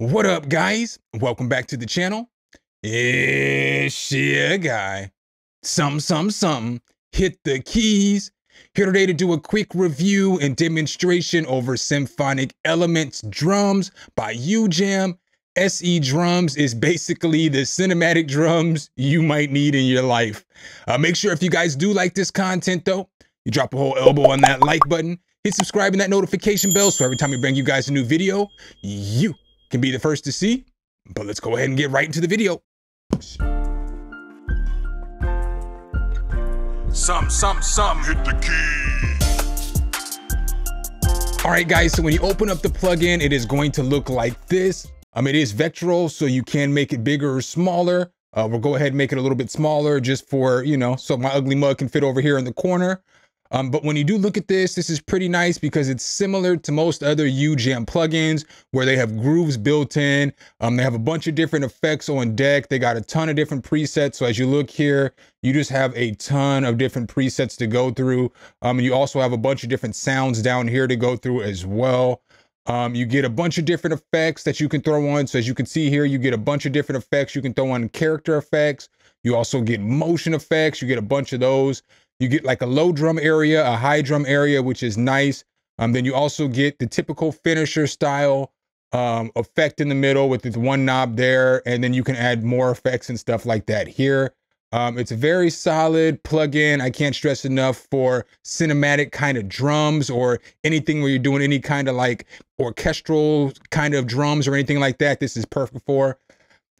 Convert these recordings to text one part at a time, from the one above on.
What up, guys? Welcome back to the channel. It's your guy. Hit the keys. Here today to do a quick review and demonstration over Symphonic Elements drums by Ujam. SE drums is basically the cinematic drums you might need in your life. Make sure if you guys do like this content though, you drop a whole elbow on that like button, hit subscribe and that notification bell so every time we bring you guys a new video, you can be the first to see. But let's go ahead and get right into the video. Hit the key. All right, guys, so when you open up the plugin, it is going to look like this. It is vectoral, so you can make it bigger or smaller. We'll go ahead and make it a little bit smaller just for, so my ugly mug can fit over here in the corner. But when you do look at this, this is pretty nice because it's similar to most other Ujam plugins where they have grooves built in. They have a bunch of different effects on deck. They got a ton of different presets. So as you look here, you just have a ton of different presets to go through. And you also have a bunch of different sounds down here to go through as well. You get a bunch of different effects that you can throw on. So as you can see here, you get a bunch of different effects. You can throw on character effects. You also get motion effects. You get a bunch of those. You get like a low drum area, a high drum area, which is nice. Then you also get the typical finisher style effect in the middle with this one knob there. And then you can add more effects and stuff like that here. It's a very solid plugin. I can't stress enough for cinematic kind of drums or anything where you're doing any kind of like orchestral kind of drums or anything like that. This is perfect for.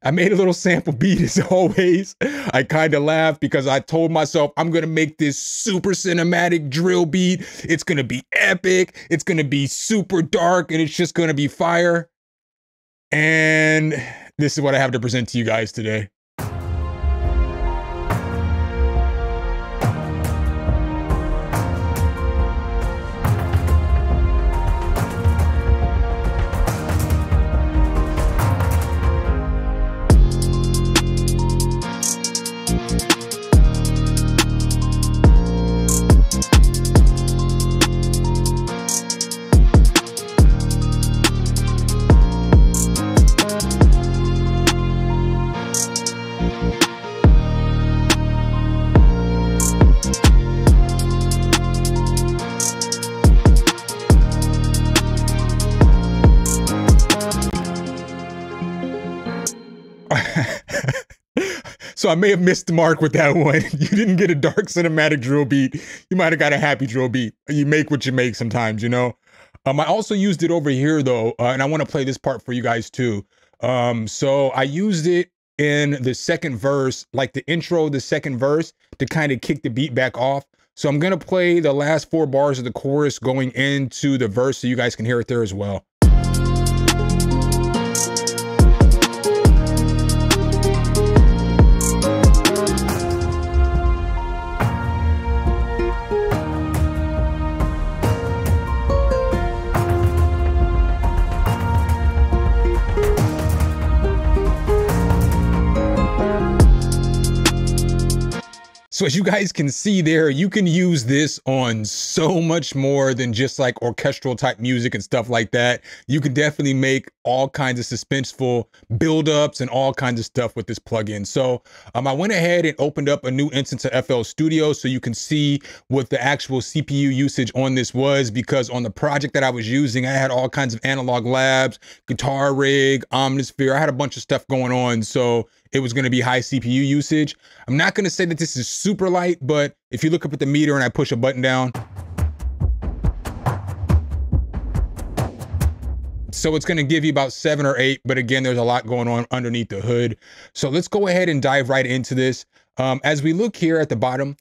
I made a little sample beat as always. I kind of laughed because I told myself I'm going to make this super cinematic drill beat. It's going to be epic. It's going to be super dark and it's just going to be fire. And this is what I have to present to you guys today. So I may have missed the mark with that one. You didn't get a dark cinematic drill beat. You might have got a happy drill beat. You make what you make sometimes, I also used it over here though, and I want to play this part for you guys too. So I used it in the second verse, like the intro, the second verse, to kind of kick the beat back off. So I'm going to play the last 4 bars of the chorus going into the verse so you guys can hear it there as well. So as you guys can see there, you can use this on so much more than just like orchestral type music and stuff like that. You can definitely make all kinds of suspenseful buildups and all kinds of stuff with this plugin. So I went ahead and opened up a new instance of FL Studio so you can see what the actual CPU usage on this was, because on the project that I was using, I had all kinds of analog labs, guitar rig, Omnisphere. I had a bunch of stuff going on. So it was going to be high CPU usage. I'm not going to say that this is super light, but if you look up at the meter and I push a button down, so it's going to give you about 7 or 8, but again, there's a lot going on underneath the hood. So let's go ahead and dive right into this. As we look here at the bottom,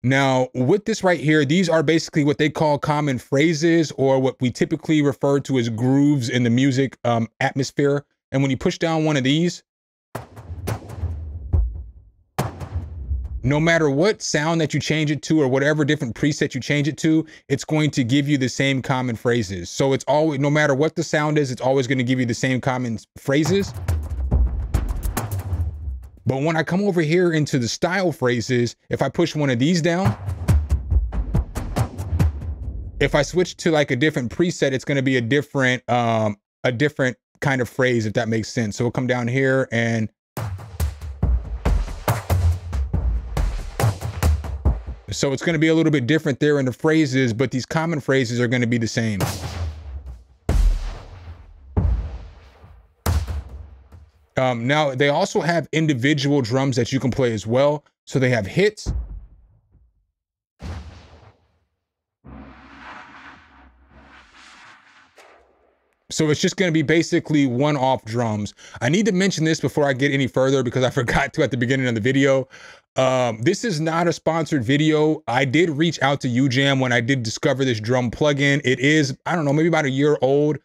now with this right here, these are basically what they call common phrases, or what we typically refer to as grooves in the music atmosphere. And when you push down one of these, no matter what sound that you change it to or whatever different preset you change it to, it's going to give you the same common phrases. So it's always, no matter what the sound is, it's always going to give you the same common phrases. But when I come over here into the style phrases, if I push one of these down, if I switch to like a different preset, it's going to be a different kind of phrase, if that makes sense. So we'll come down here and so it's going to be a little bit different there in the phrases, but these common phrases are going to be the same. Now they also have individual drums that you can play as well. So they have hits. So it's just going to be basically one-off drums. I need to mention this before I get any further because I forgot to at the beginning of the video. This is not a sponsored video. I did reach out to Ujam when I did discover this drum plugin. It is, I don't know, maybe about a year old.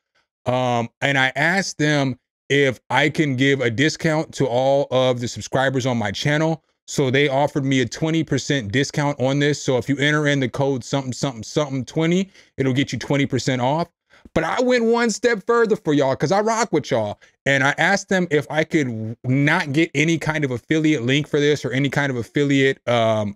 And I asked them if I can give a discount to all of the subscribers on my channel. So they offered me a 20% discount on this. So if you enter in the code something20, it'll get you 20% off. But I went one step further for y'all because I rock with y'all. And I asked them if I could not get any kind of affiliate link for this or any kind of affiliate,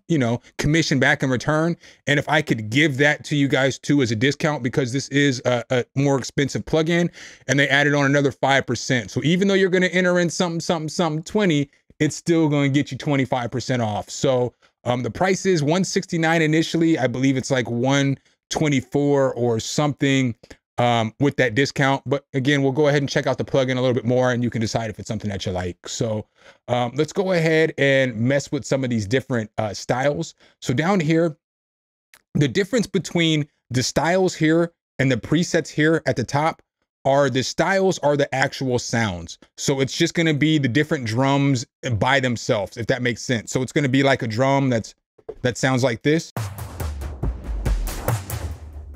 you know, commission back in return. And if I could give that to you guys too as a discount, because this is a more expensive plugin, and they added on another 5%. So even though you're going to enter in something20, it's still going to get you 25% off. So the price is $169 initially. I believe it's like $124 or something with that discount. But again, we'll go ahead and check out the plugin a little bit more and you can decide if it's something that you like. So let's go ahead and mess with some of these different styles. So down here, the difference between the styles here and the presets here at the top are the styles are the actual sounds. So it's just going to be the different drums by themselves, if that makes sense. So it's going to be like a drum that sounds like this.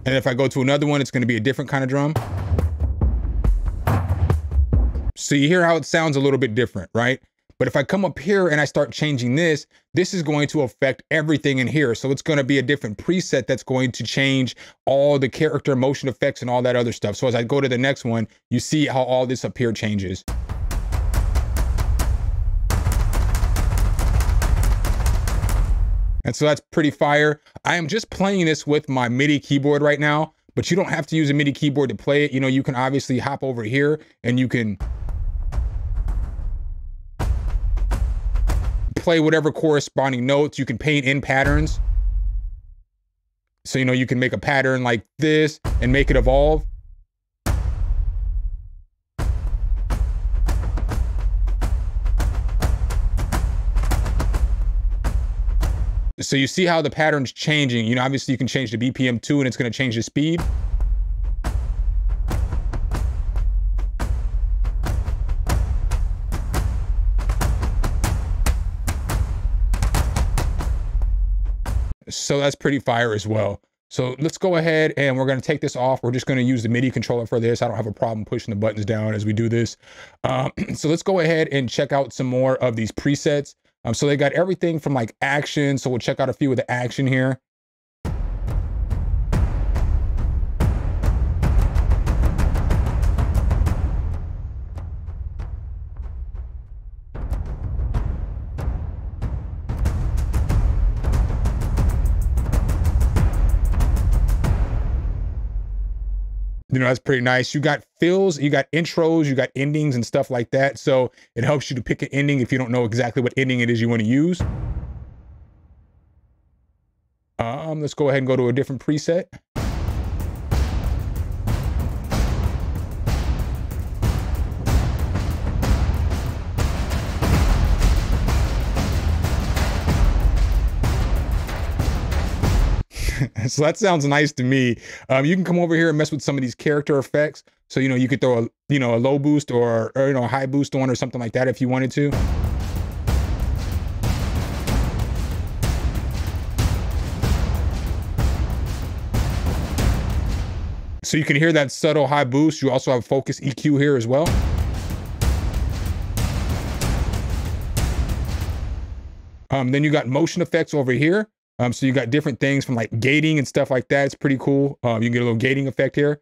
And if I go to another one, it's going to be a different kind of drum. So you hear how it sounds a little bit different, right? But if I come up here and I start changing this, this is going to affect everything in here. So it's going to be a different preset that's going to change all the character motion effects and all that other stuff. So as I go to the next one, you see how all this up here changes. And so that's pretty fire. I am just playing this with my MIDI keyboard right now, but you don't have to use a MIDI keyboard to play it. You know, you can obviously hop over here and you can play whatever corresponding notes. You can paint in patterns. So, you know, you can make a pattern like this and make it evolve. So you see how the pattern's changing. You know, obviously you can change the BPM too, and it's going to change the speed. So that's pretty fire as well. So let's go ahead and we're going to take this off. We're just going to use the MIDI controller for this. I don't have a problem pushing the buttons down as we do this. So let's go ahead and check out some more of these presets. So they got everything from like action. So we'll check out a few of the action here. You know, that's pretty nice. You got fills, you got intros, you got endings and stuff like that. So it helps you to pick an ending if you don't know exactly what ending it is you want to use. Let's go ahead and go to a different preset. So that sounds nice to me. You can come over here and mess with some of these character effects. So, you know, you could throw a, you know, a low boost or you know, a high boost on or something like that if you wanted to. So you can hear that subtle high boost. You also have focus EQ here as well. Then you got motion effects over here. So you got different things from like gating and stuff like that. It's pretty cool. You can get a little gating effect here.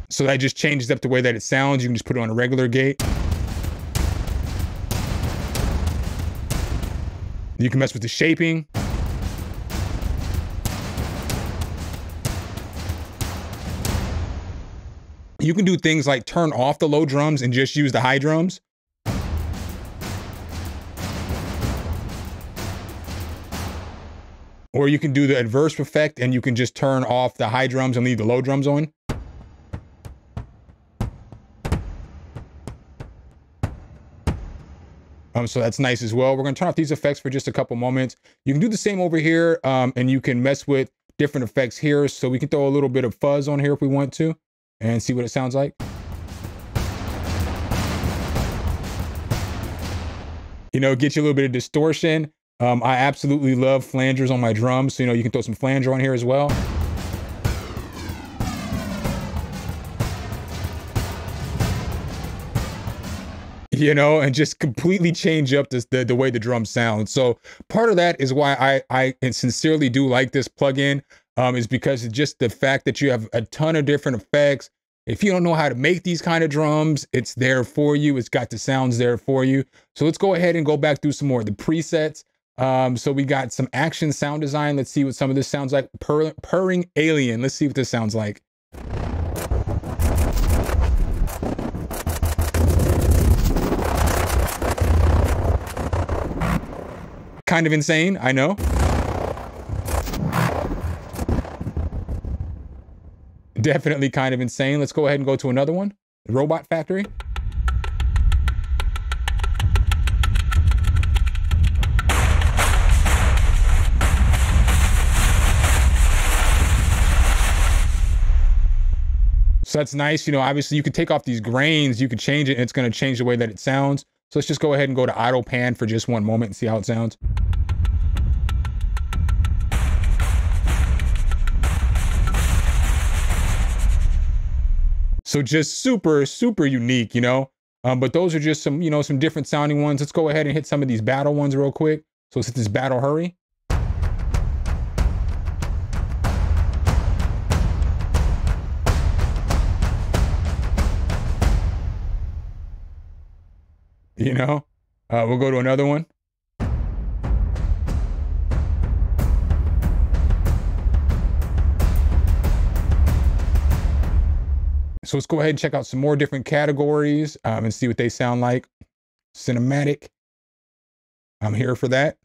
So that just changes up the way that it sounds. You can just put it on a regular gate. You can mess with the shaping. You can do things like turn off the low drums and just use the high drums. Or you can do the adverse effect and you can just turn off the high drums and leave the low drums on. So that's nice as well. We're gonna turn off these effects for just a couple moments. You can do the same over here, and you can mess with different effects here. So we can throw a little bit of fuzz on here if we want to and see what it sounds like. You know, get you a little bit of distortion. I absolutely love flangers on my drums. So, you know, you can throw some flanger on here as well. You know, and just completely change up the way the drum sounds. So part of that is why I sincerely do like this plugin, is because it's just the fact that you have a ton of different effects. If you don't know how to make these kind of drums, it's there for you. It's got the sounds there for you. So let's go ahead and go back through some more of the presets. So we got some action sound design. Let's see what some of this sounds like. Purring alien. Let's see what this sounds like. Kind of insane, I know. Definitely kind of insane. Let's go ahead and go to another one. The Robot Factory. So that's nice. You know, obviously you could take off these grains, you could change it, and it's going to change the way that it sounds. So let's just go ahead and go to auto pan for just one moment and see how it sounds. So just super, super unique, you know, but those are just some, you know, some different sounding ones. Let's go ahead and hit some of these battle ones real quick. So let's hit this battle hurry. You know, we'll go to another one. So let's go ahead and check out some more different categories and see what they sound like. Cinematic. I'm here for that.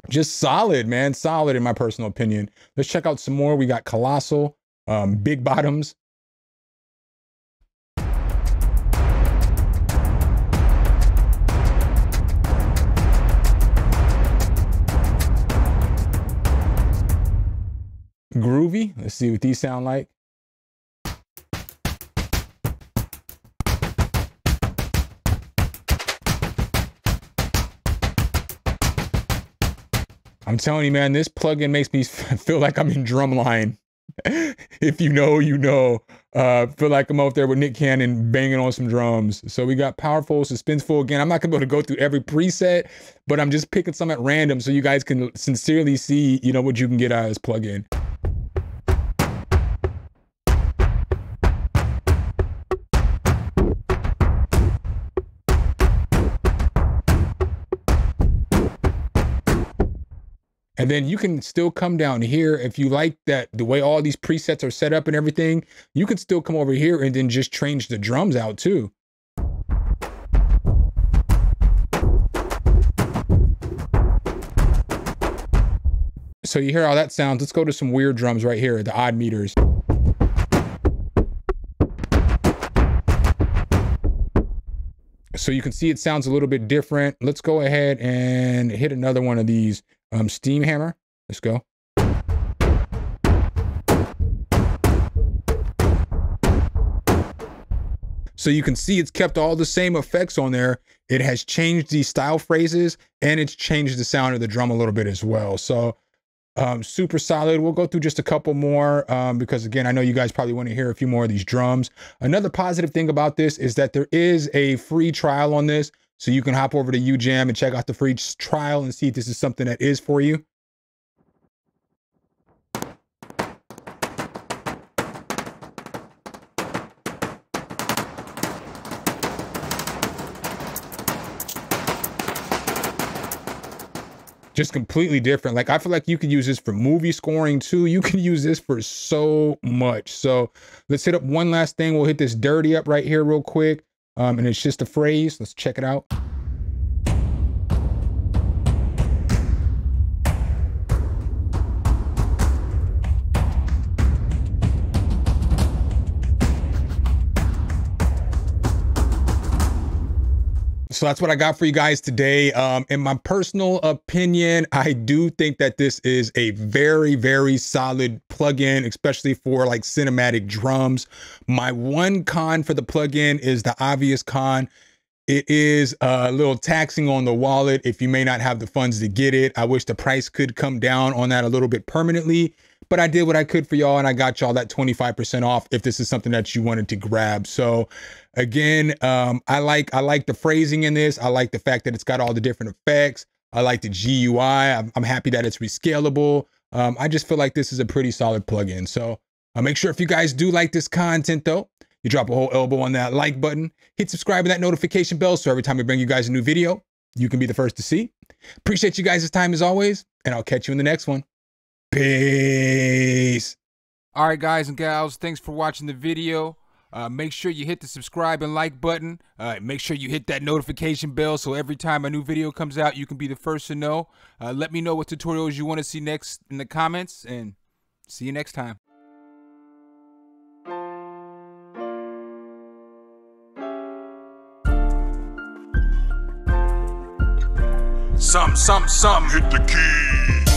Just solid, man. Solid in my personal opinion. Let's check out some more. We got Colossal, Big Bottoms. Groovy. Let's see what these sound like. I'm telling you, man, this plugin makes me feel like I'm in Drumline. If you know, you know. Feel like I'm out there with Nick Cannon banging on some drums. So we got powerful, suspenseful. Again, I'm not gonna be able to go through every preset, but I'm just picking some at random so you guys can sincerely see, you know, what you can get out of this plugin. And then you can still come down here if you like that, the way all these presets are set up and everything, you can still come over here and then just change the drums out too. So you hear how that sounds. Let's go to some weird drums right here, the odd meters. So you can see it sounds a little bit different. Let's go ahead and hit another one of these. Steam hammer. Let's go. So you can see it's kept all the same effects on there. It has changed these style phrases and it's changed the sound of the drum a little bit as well. So Super solid. We'll go through just a couple more because again, I know you guys probably want to hear a few more of these drums. Another positive thing about this is that there is a free trial on this. So you can hop over to Ujam and check out the free trial and see if this is something that is for you. Just completely different. Like, I feel like you could use this for movie scoring too. You can use this for so much. So let's hit up one last thing. We'll hit this dirty up right here real quick. And it's just a phrase. Let's check it out. So that's what I got for you guys today. In my personal opinion, I do think that this is a very, very solid plugin, especially for like cinematic drums. My one con for the plugin is the obvious con. It is a little taxing on the wallet if you may not have the funds to get it. I wish the price could come down on that a little bit permanently, but I did what I could for y'all and I got y'all that 25% off if this is something that you wanted to grab. So again, I like the phrasing in this. I like the fact that it's got all the different effects. I like the GUI. I'm happy that it's rescalable. I just feel like this is a pretty solid plugin. So make sure if you guys do like this content though, you drop a whole elbow on that like button, hit subscribe and that notification bell so every time we bring you guys a new video, you can be the first to see. Appreciate you guys' time as always, and I'll catch you in the next one. Peace. All right, guys and gals, thanks for watching the video. Make sure you hit the subscribe and like button. Make sure you hit that notification bell so every time a new video comes out, you can be the first to know. Let me know what tutorials you want to see next in the comments, and see you next time. Some, hit the key.